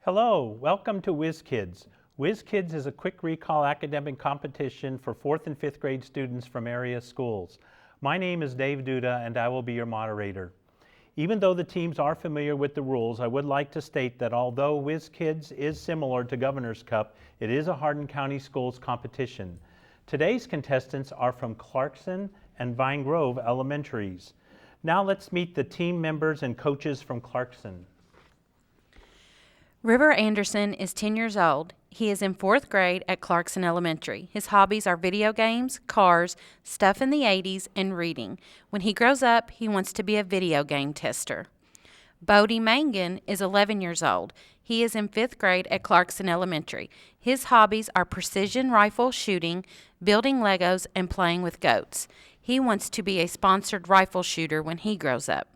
Hello, welcome to Whiz Kids. Whiz Kids is a quick recall academic competition for 4th and 5th grade students from area schools. My name is Dave Duda and I will be your moderator. Even though the teams are familiar with the rules, I would like to state that although Whiz Kids is similar to Governor's Cup, it is a Hardin County Schools competition. Today's contestants are from Clarkson and Vine Grove Elementaries. Now let's meet the team members and coaches from Clarkson. River Anderson is 10 years old. He is in 4th grade at Clarkson Elementary. His hobbies are video games, cars, stuff in the 80s, and reading. When he grows up, he wants to be a video game tester. Bodie Mangan is 11 years old. He is in 5th grade at Clarkson Elementary. His hobbies are precision rifle shooting, building Legos, and playing with goats. He wants to be a sponsored rifle shooter when he grows up.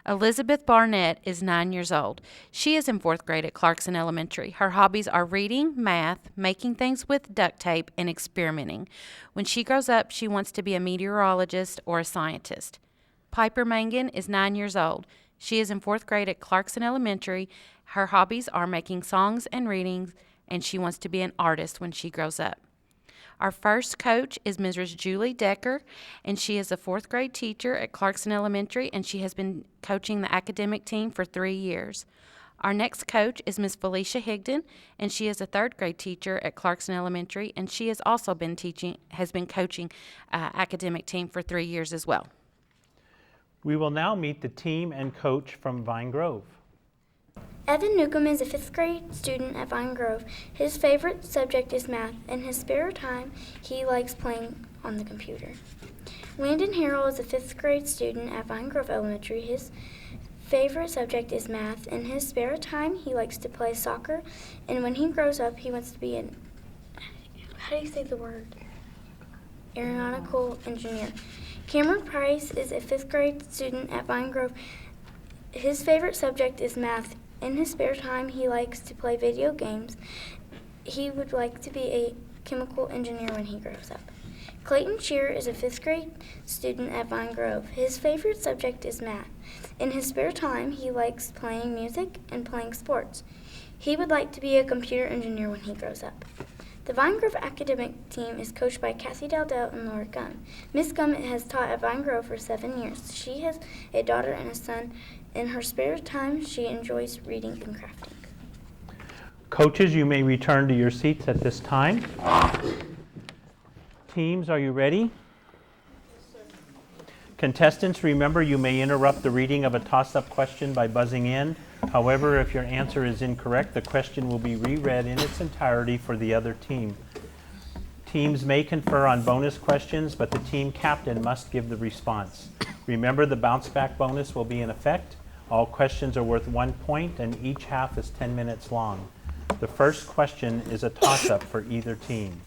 Elizabeth Barnett is 9 years old. She is in 4th grade at Clarkson Elementary. Her hobbies are reading, math, making things with duct tape, and experimenting. When she grows up, she wants to be a meteorologist or a scientist. Piper Mangan is 9 years old. She is in 4th grade at Clarkson Elementary. Her hobbies are making songs and readings, and she wants to be an artist when she grows up. Our first coach is Mrs. Julie Decker, and she is a 4th grade teacher at Clarkson Elementary, and she has been coaching the academic team for 3 years. Our next coach is Miss Felicia Higdon, and she is a 3rd grade teacher at Clarkson Elementary, and she has also been coaching academic team for 3 years as well. We will now meet the team and coach from Vine Grove. Evan Newcomb is a 5th grade student at Vine Grove. His favorite subject is math. In his spare time, he likes playing on the computer. Landon Harrell is a 5th grade student at Vine Grove Elementary. His favorite subject is math. In his spare time, he likes to play soccer. And when he grows up, he wants to be an, how do you say the word? Aeronautical engineer. Cameron Price is a 5th grade student at Vine Grove. His favorite subject is math. In his spare time, he likes to play video games. He would like to be a chemical engineer when he grows up. Clayton Shearer is a 5th grade student at Vine Grove. His favorite subject is math. In his spare time, he likes playing music and playing sports. He would like to be a computer engineer when he grows up. The Vine Grove academic team is coached by Cassie Dowdell and Laura Gum. Miss Gum has taught at Vine Grove for 7 years. She has a daughter and a son. In her spare time, she enjoys reading and crafting. Coaches, you may return to your seats at this time. Teams, are you ready? Yes, sir. Contestants, remember you may interrupt the reading of a toss-up question by buzzing in. However, if your answer is incorrect, the question will be reread in its entirety for the other team. Teams may confer on bonus questions, but the team captain must give the response. Remember, the bounce-back bonus will be in effect. All questions are worth 1 point, and each half is 10 minutes long. The first question is a toss-up for either team.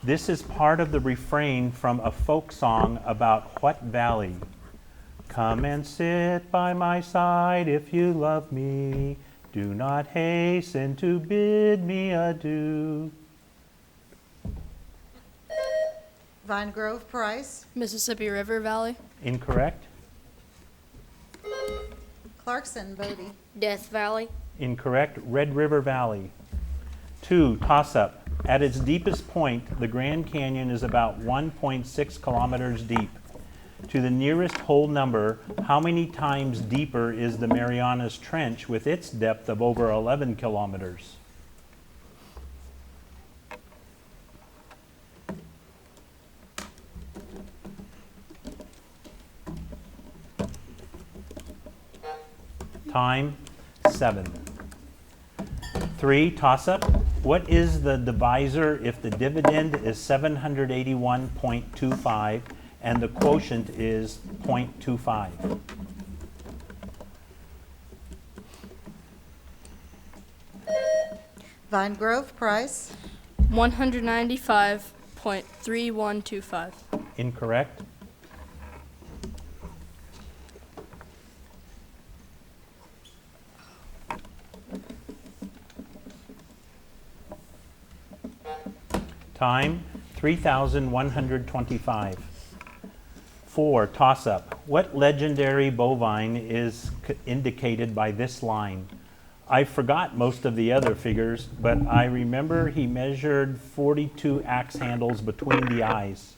This is part of the refrain from a folk song about what valley? Come and sit by my side if you love me. Do not hasten to bid me adieu. Vine Grove Price. Mississippi River Valley. Incorrect. Clarkson Bodie. Death Valley. Incorrect. Red River Valley. 2, toss-up. At its deepest point, the Grand Canyon is about 1.6 kilometers deep. To the nearest whole number, how many times deeper is the Marianas Trench with its depth of over 11 kilometers? Time, 7. 3, toss-up. What is the divisor if the dividend is 781.25 and the quotient is 0.25? Vine Grove Price. 195.3125. Incorrect. Time, 3,125. 4, toss-up. What legendary bovine is indicated by this line? I forgot most of the other figures, but I remember he measured 42 axe handles between the eyes.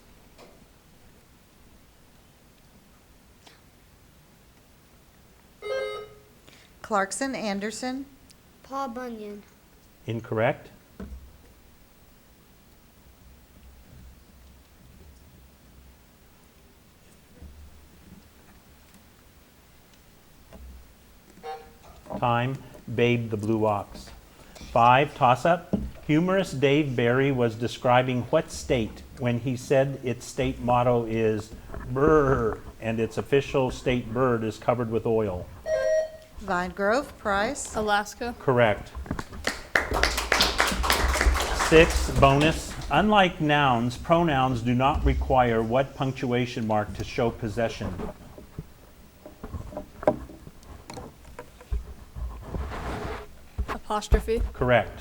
Clarkson Anderson. Paul Bunyan. Incorrect. Time. Babe the Blue Ox. 5. Toss-up. Humorist Dave Barry was describing what state when he said its state motto is "Brr," and its official state bird is covered with oil. Vine Grove Price. Alaska. Correct. 6. Bonus. Unlike nouns, pronouns do not require what punctuation mark to show possession? Apostrophe. Correct.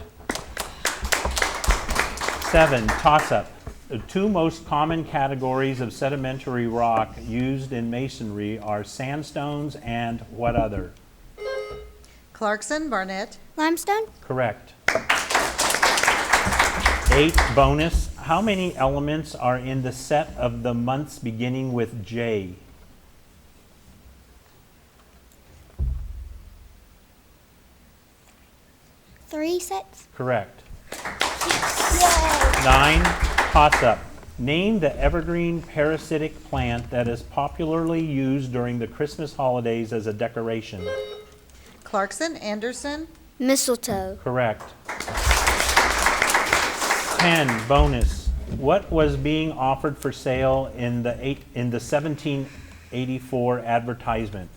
7. Toss-up. The two most common categories of sedimentary rock used in masonry are sandstones and what other? Clarkson Barnett. Limestone. Correct. 8. Bonus. How many elements are in the set of the months beginning with J? Three sets. Correct. Yay! 9. Toss-up. Name the evergreen parasitic plant that is popularly used during the Christmas holidays as a decoration. Clarkson Anderson. Mistletoe. Correct. 10. Bonus. What was being offered for sale in the 1784 advertisement?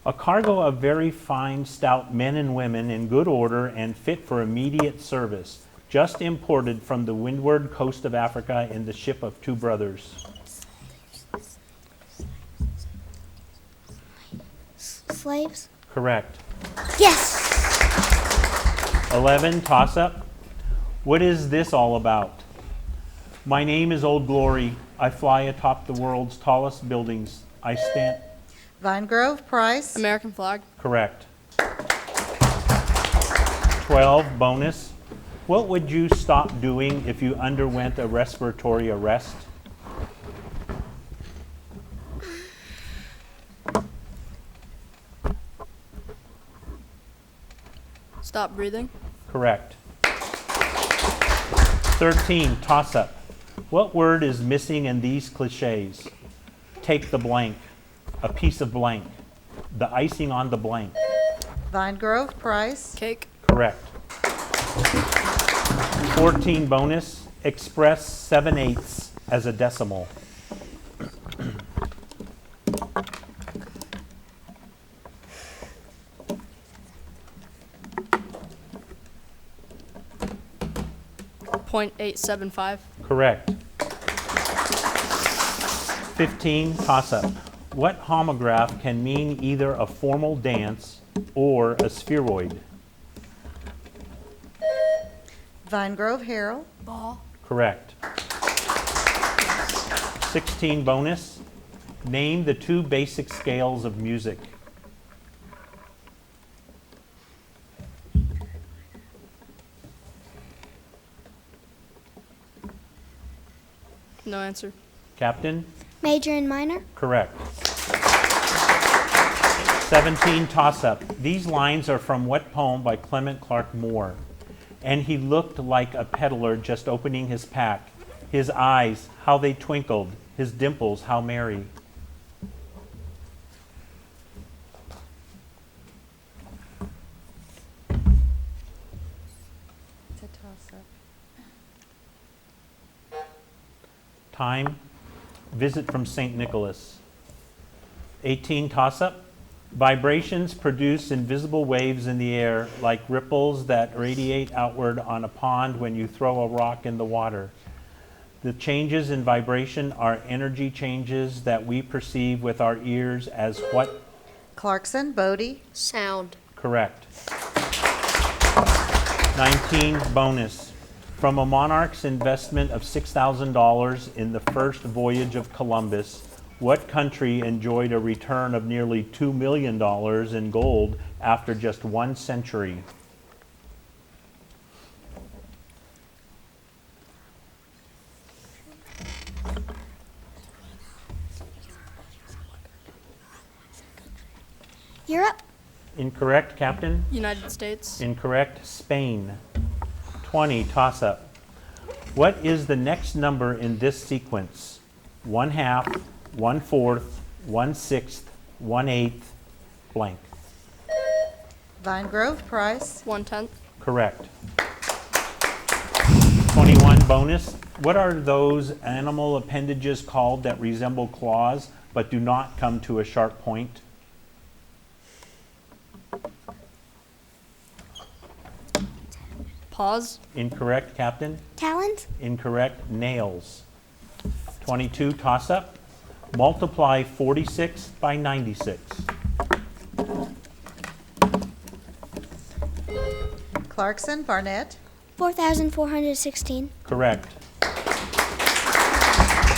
A cargo of very fine, stout men and women in good order and fit for immediate service, just imported from the windward coast of Africa in the ship of two brothers. Slaves. Correct. Yes! 11. Toss-up. What is this all about? My name is Old Glory. I fly atop the world's tallest buildings. I stand... Vine Grove Price. American flag. Correct. 12. Bonus. What would you stop doing if you underwent a respiratory arrest? Stop breathing. Correct. 13. Toss-up. What word is missing in these cliches? Take the blank. A piece of blank. The icing on the blank. Vine Grove Price. Cake. Correct. 14. Bonus. Express 7/8 as a decimal. .875. Correct. 15. Toss-up. What homograph can mean either a formal dance or a spheroid? Vine Grove Herald. Ball. Correct. 16. Bonus. Name the two basic scales of music. No answer. Captain? Major and minor. Correct. 17. Toss-up. These lines are from what poem by Clement Clark Moore? And he looked like a peddler just opening his pack. His eyes, how they twinkled. His dimples, how merry. It's a toss-up. Time. Visit from St. Nicholas. 18. Toss-up. Vibrations produce invisible waves in the air, like ripples that radiate outward on a pond when you throw a rock in the water. The changes in vibration are energy changes that we perceive with our ears as what? Clarkson Bodie. Sound. Correct. 19. Bonus. From a monarch's investment of $6,000 in the first voyage of Columbus, What country enjoyed a return of nearly $2 million in gold after just 1 century? Europe. Incorrect, Captain. United States. Incorrect, Spain. 20, toss-up. What is the next number in this sequence? 1/2, 1/4, 1/6, 1/8, blank. Vine Grove, Price. 1/10. Correct. 21, bonus. What are those animal appendages called that resemble claws but do not come to a sharp point? Pause. Incorrect, Captain. Talons. Incorrect, nails. 22, toss-up. Multiply 46 by 96. Clarkson, Barnett. 4,416. Correct.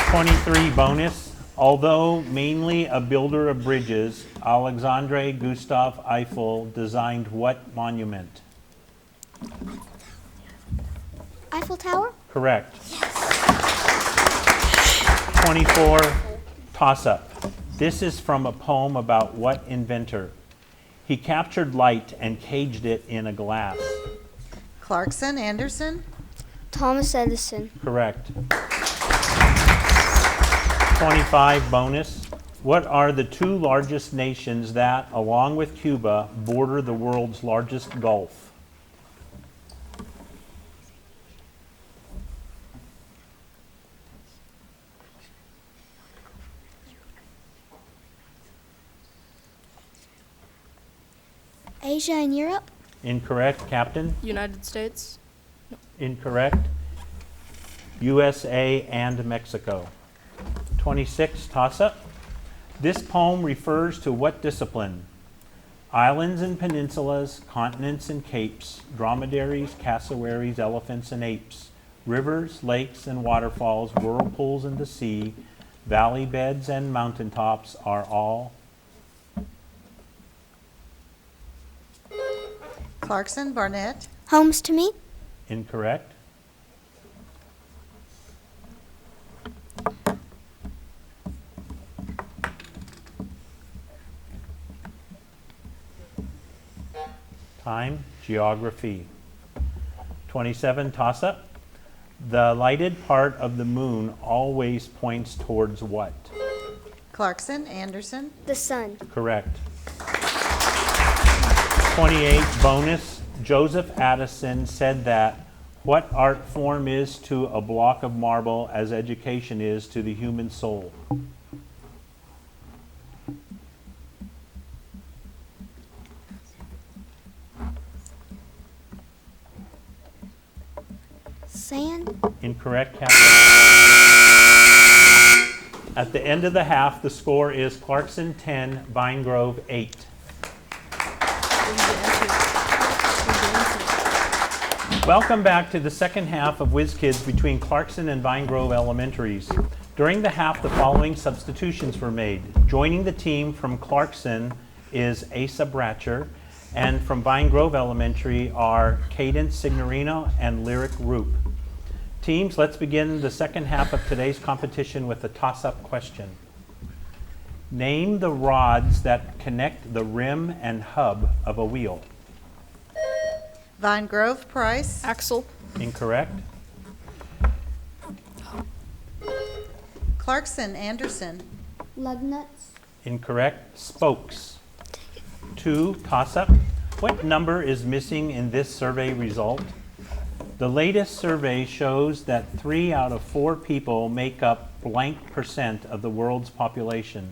23, bonus. Although mainly a builder of bridges, Alexandre Gustave Eiffel designed what monument? Eiffel Tower. Correct. 24, toss-up. This is from a poem about what inventor? He captured light and caged it in a glass. Clarkson, Anderson. Thomas Edison. Correct. 25, bonus. What are the 2 largest nations that, along with Cuba, border the world's largest gulf? Asia and Europe. Incorrect, Captain. United States. Incorrect. USA and Mexico. 26, toss-up. This poem refers to what discipline? Islands and peninsulas, continents and capes, dromedaries, cassowaries, elephants and apes, rivers, lakes and waterfalls, whirlpools in the sea, valley beds and mountaintops are all. Clarkson, Barnett. Homes to me. Incorrect. Time, geography. 27, toss-up. The lighted part of the moon always points towards what? Clarkson, Anderson. The sun. Correct. 28, bonus. Joseph Addison said that what art form is to a block of marble as education is to the human soul. Sand. Incorrect, Captain. At the end of the half, the score is Clarkson 10, Vine Grove 8. Welcome back to the second half of Whiz Kids between Clarkson and Vine Grove Elementaries. During the half, the following substitutions were made. Joining the team from Clarkson is Asa Bratcher, and from Vine Grove Elementary are Cadence Signorino and Lyric Roop. Teams, let's begin the second half of today's competition with a toss-up question. Name the rods that connect the rim and hub of a wheel. Vine Grove, Price. Axle. Incorrect. Clarkson, Anderson. Lug nuts. Incorrect. Spokes. 2, toss-up. What number is missing in this survey result? The latest survey shows that 3 out of 4 people make up blank % of the world's population.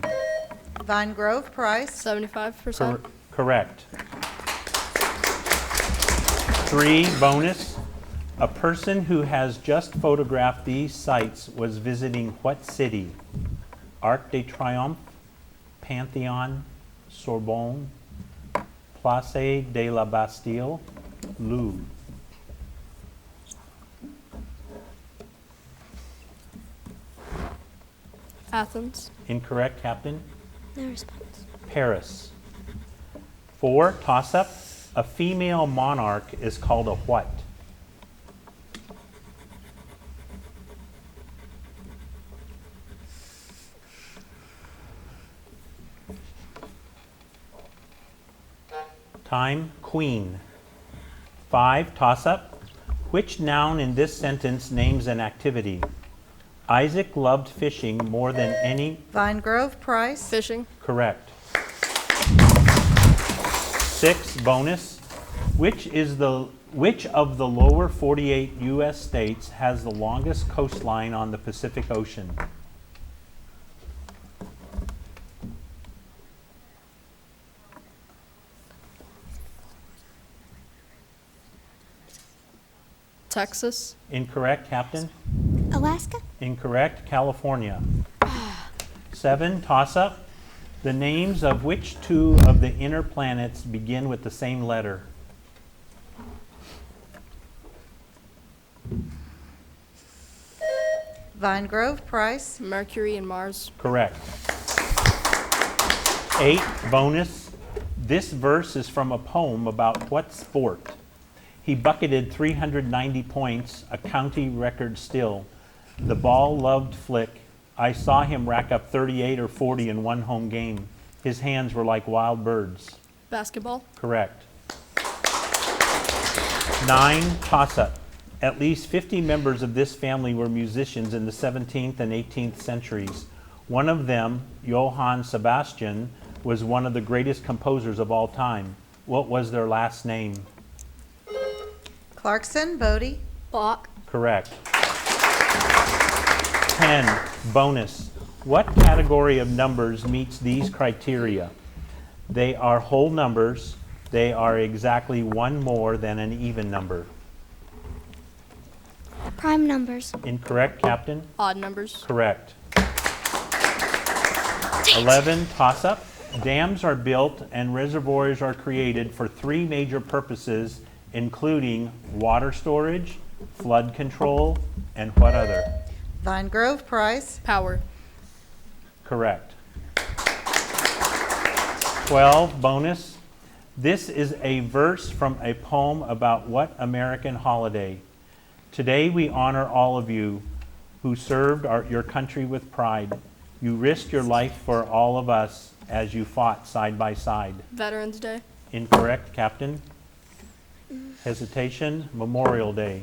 Vine Grove, Price. 75%. Correct. 3, bonus. A person who has just photographed these sites was visiting what city? Arc de Triomphe, Pantheon, Sorbonne, Place de la Bastille, Louvre. Athens. Incorrect, Captain. No response. Paris. 4, toss-up. A female monarch is called a what? Time, queen. 5, toss-up. Which noun in this sentence names an activity? Isaac loved fishing more than any. Vine Grove, Price. Fishing. Correct. 6, bonus. Which of the lower 48 U.S. states has the longest coastline on the Pacific Ocean? Texas. Incorrect, Captain. Alaska? Incorrect, California. 7, toss-up. The names of which 2 of the inner planets begin with the same letter? Vine Grove, Price. Mercury and Mars. Correct. 8, bonus. This verse is from a poem about what sport? He bucketed 390 points, a county record still. The ball loved flick. I saw him rack up 38 or 40 in one home game. His hands were like wild birds. Basketball. Correct. 9, toss-up. At least 50 members of this family were musicians in the 17th and 18th centuries. One of them, Johann Sebastian, was one of the greatest composers of all time. What was their last name? Clarkson, Bodie. Bach. Correct. 10, bonus. What category of numbers meets these criteria? They are whole numbers. They are exactly one more than an even number. Prime numbers. Incorrect, Captain. Odd numbers. Correct. 11, toss-up. Dams are built and reservoirs are created for 3 major purposes, including water storage, flood control, and what other? Vine Grove, Price. Power. Correct. 12, bonus. This is a verse from a poem about what American holiday? Today we honor all of you who served your country with pride. You risked your life for all of us as you fought side by side. Veterans Day. Incorrect, Captain. Hesitation, Memorial Day.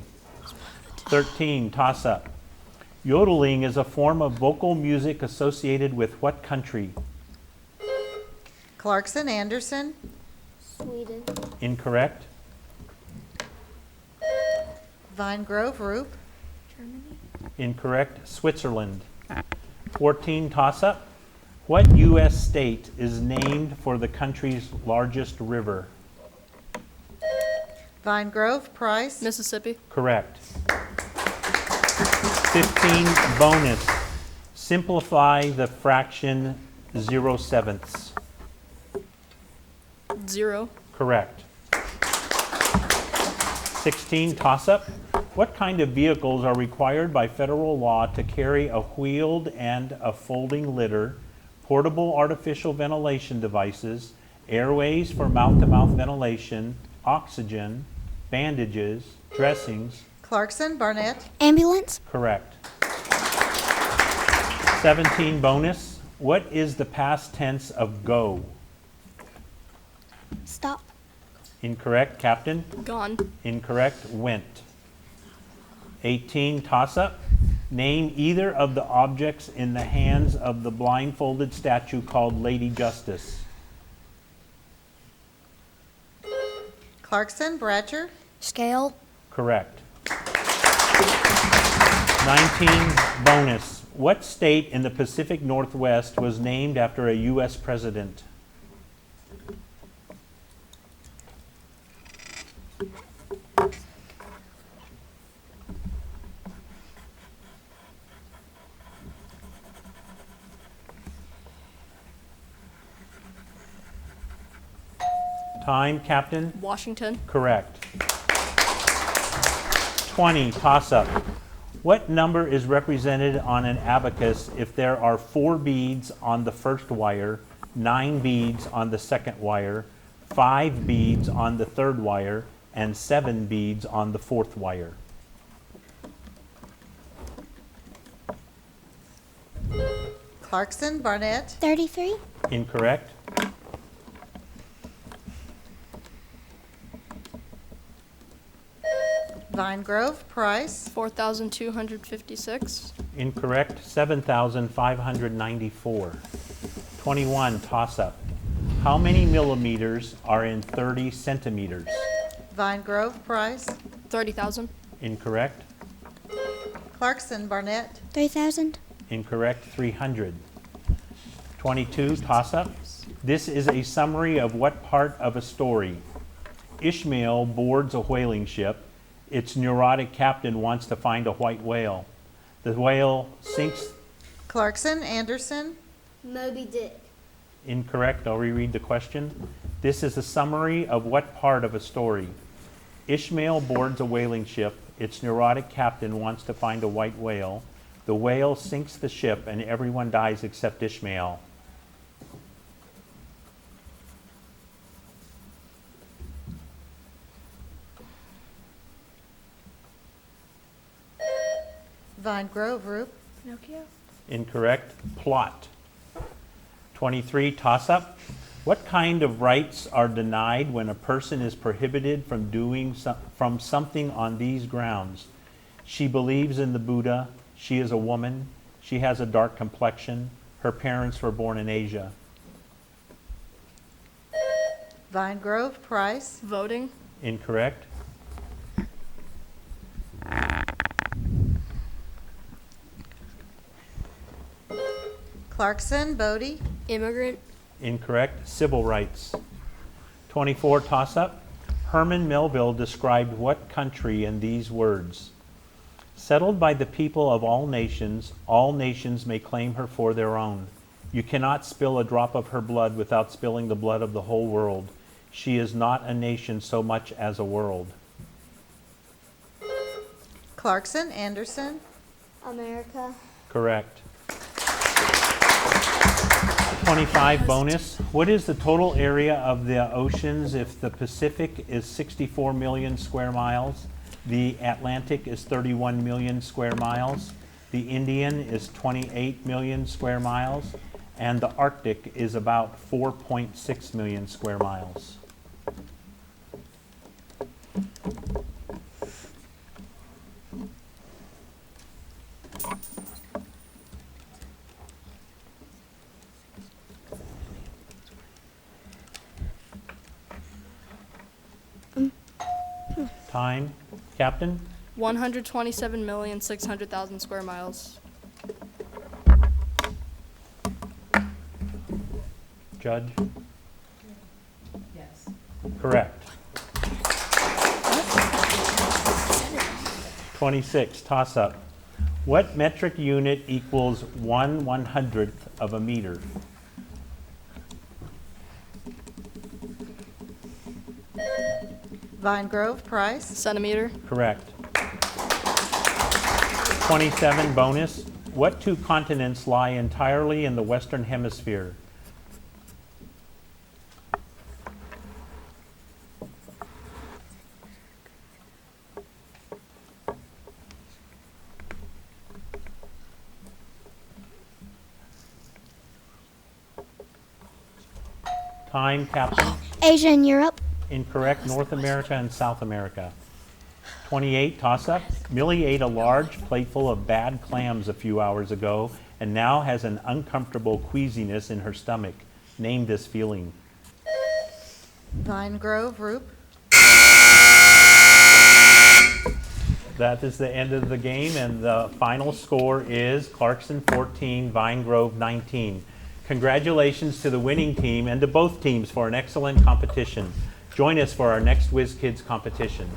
13, toss-up. Yodeling is a form of vocal music associated with what country? Clarkson, Anderson. Sweden. Incorrect. Vine Grove, Roop. Germany. Incorrect. Switzerland. 14, toss-up. What U.S. state is named for the country's largest river? Vine Grove, Price. Mississippi. Correct. 15, bonus. Simplify the fraction 0/7. 0. Correct. 16, toss-up. What kind of vehicles are required by federal law to carry a wheeled and a folding litter, portable artificial ventilation devices, airways for mouth-to-mouth ventilation, oxygen, bandages, dressings? Clarkson, Barnett. Ambulance. Correct. 17, bonus. What is the past tense of go? Stop. Incorrect, Captain. Gone. Incorrect, went. 18, toss-up. Name either of the objects in the hands of the blindfolded statue called Lady Justice. Clarkson, Bratcher. Scale. Correct. 19, bonus. What state in the Pacific Northwest was named after a U.S. president? Time, Captain? Washington. Correct. 20, toss-up. What number is represented on an abacus if there are 4 beads on the first wire, 9 beads on the second wire, 5 beads on the third wire, and 7 beads on the fourth wire? Clarkson, Barnett, 33. Incorrect. Vine Grove, Price, 4,256. Incorrect. 7,594. 21, toss-up. How many millimeters are in 30 centimeters? Vine Grove, Price, 30,000. Incorrect. Clarkson, Barnett, 3,000. Incorrect. 300. 22, toss-up. This is a summary of what part of a story? Ishmael boards a whaling ship. Its neurotic captain wants to find a white whale. The whale sinks. Clarkson, Anderson, Moby Dick. Incorrect. I'll reread the question. This is a summary of what part of a story? Ishmael boards a whaling ship. Its neurotic captain wants to find a white whale. The whale sinks the ship and everyone dies except Ishmael. Vine Grove, Roop, Pinocchio. Incorrect. Plot. 23, toss-up. What kind of rights are denied when a person is prohibited from doing from something on these grounds? She believes in the Buddha. She is a woman. She has a dark complexion. Her parents were born in Asia. Vine Grove, Price, Voting. Incorrect. Clarkson, Bodie, Immigrant. Incorrect. Civil rights. 24, toss-up. Herman Melville described what country in these words? Settled by the people of all nations may claim her for their own. You cannot spill a drop of her blood without spilling the blood of the whole world. She is not a nation so much as a world. Clarkson, Anderson, America. Correct. 25, bonus. What is the total area of the oceans if the Pacific is 64 million square miles, the Atlantic is 31 million square miles, the Indian is 28 million square miles, and the Arctic is about 4.6 million square miles? Time, Captain? 127,600,000 square miles. Judge? Yes. Correct. 26, toss-up. What metric unit equals 1/100th of a meter? Vine Grove, Price, Centimeter. Correct. 27, bonus. What 2 continents lie entirely in the Western Hemisphere? Time, Captain. Asia and Europe. Incorrect. North America and South America. 28, toss-up. Millie ate a large plateful of bad clams a few hours ago and now has an uncomfortable queasiness in her stomach. Name this feeling. Vine Grove, Roop, That is the end of the game, and the final score is Clarkson 14, Vine Grove 19. Congratulations to the winning team and to both teams for an excellent competition. Join us for our next Whiz Kids competition.